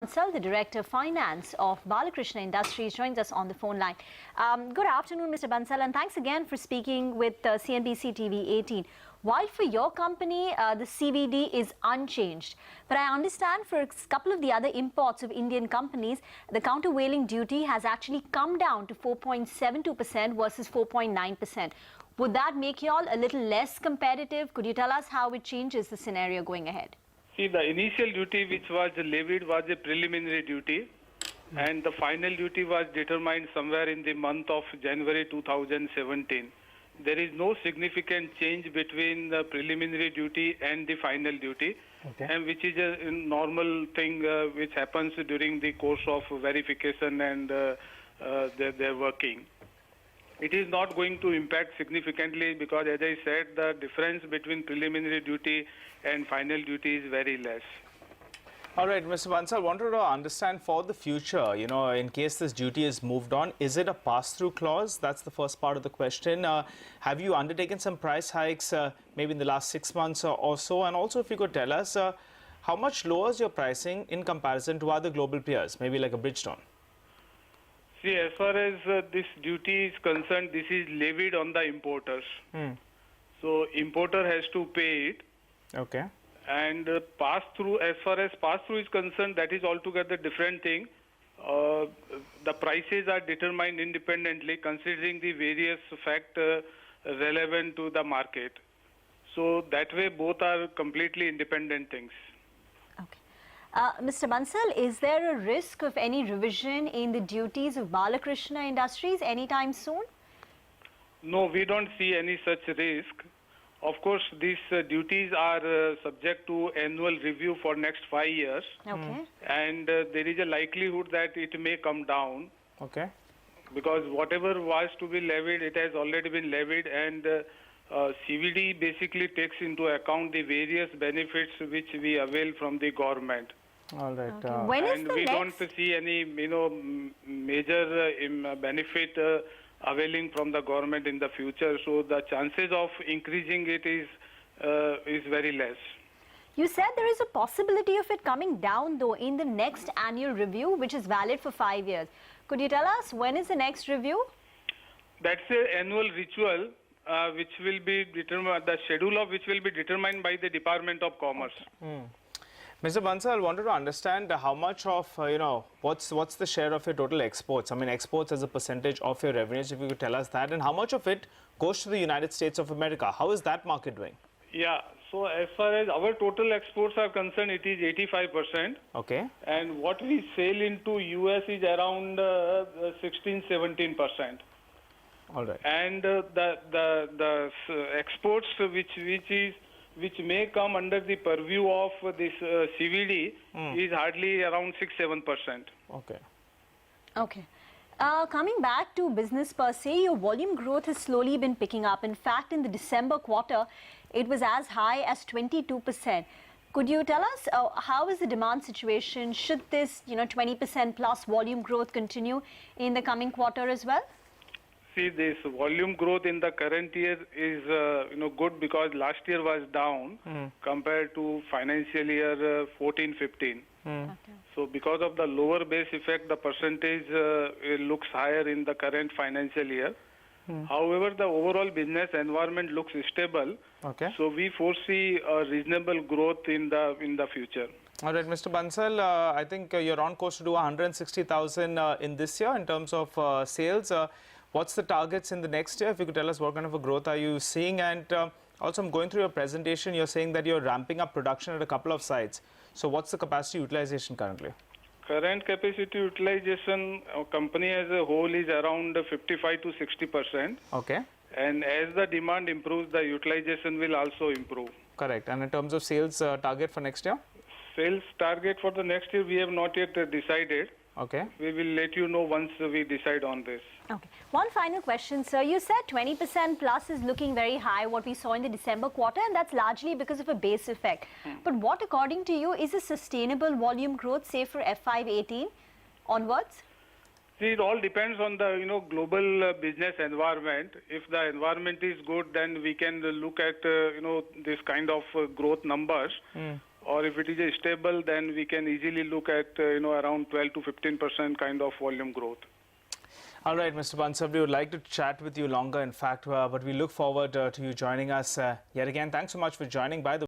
Bansal, the Director of Finance of Balkrishna Industries, joins us on the phone line. Good afternoon, Mr. Bansal, and thanks again for speaking with CNBC TV 18. While for your company, the CVD is unchanged, but I understand for a couple of the other imports of Indian companies, the countervailing duty has actually come down to 4.72% versus 4.9%. Would that make you all a little less competitive? Could you tell us how it changes the scenario going ahead? See, the initial duty which was levied was a preliminary duty, and the final duty was determined somewhere in the month of January 2017. There is no significant change between the preliminary duty and the final duty, and which is a normal thing which happens during the course of verification and their working. It is not going to impact significantly because, as I said, the difference between preliminary duty and final duty is very less. All right, Mr. Bansal, I wanted to understand for the future, in case this duty is moved on, is it a pass-through clause? That's the first part of the question. Have you undertaken some price hikes maybe in the last 6 months or so? And also, if you could tell us, how much lowers your pricing in comparison to other global peers, maybe like a Bridgestone? See, as far as this duty is concerned, this is levied on the importers. So, importer has to pay it. Okay. And pass-through, as far as pass-through is concerned, that is altogether different thing. The prices are determined independently considering the various factors relevant to the market. So that way both are completely independent things. Okay. Mr. Bansal, is there a risk of any revision in the duties of Balkrishna Industries anytime soon? No, we don't see any such risk. Of course, these duties are subject to annual review for next 5 years. Okay. And there is a likelihood that it may come down. Okay. Because whatever was to be levied, it has already been levied, and CVD basically takes into account the various benefits which we avail from the government. All right. Okay. When is and the we next? don't see any, major benefit availing from the government in the future. So the chances of increasing it is very less. You said there is a possibility of it coming down, though, in the next annual review, which is valid for 5 years. Could you tell us when is the next review? That's an annual ritual which will be determined, the schedule of which will be determined by the Department of Commerce. Okay. Mr. Bansal, I wanted to understand how much of, what's the share of your total exports? I mean, exports as a percentage of your revenues, if you could tell us that, and how much of it goes to the United States of America? How is that market doing? Yeah, so as far as our total exports are concerned, it is 85%. Okay. And what we sell into US is around 16-17%. All right. And the exports which may come under the purview of this CVD is hardly around 6-7%. Okay. Okay. Coming back to business per se, your volume growth has slowly been picking up. In fact, in the December quarter, it was as high as 22%. Could you tell us how is the demand situation? Should this 20% plus volume growth continue in the coming quarter as well? See, this volume growth in the current year is good because last year was down compared to financial year 14-15. Okay. So because of the lower base effect, the percentage looks higher in the current financial year. However, the overall business environment looks stable. Okay. So we foresee a reasonable growth in the future. All right, Mr. Bansal, I think you're on course to do 160,000 in this year in terms of sales. What's the targets in the next year? If you could tell us what kind of a growth are you seeing? And also, I'm going through your presentation. You're saying that you're ramping up production at a couple of sites. So what's the capacity utilization currently? Current capacity utilization, company as a whole is around 55-60%. Okay. And as the demand improves, the utilization will also improve. Correct. And in terms of sales target for next year? Sales target for the next year, we have not yet decided. Okay. We will let you know once we decide on this. Okay. One final question, sir. You said 20% plus is looking very high, what we saw in the December quarter, and that's largely because of a base effect. But what, according to you, is a sustainable volume growth, say, for F5-18 onwards? See, it all depends on the global business environment. If the environment is good, then we can look at this kind of growth numbers. or if it is stable, then we can easily look at around 12 to 15% kind of volume growth. All right, Mr. Bansal, we would like to chat with you longer, in fact, but we look forward to you joining us yet again. Thanks so much for joining. By the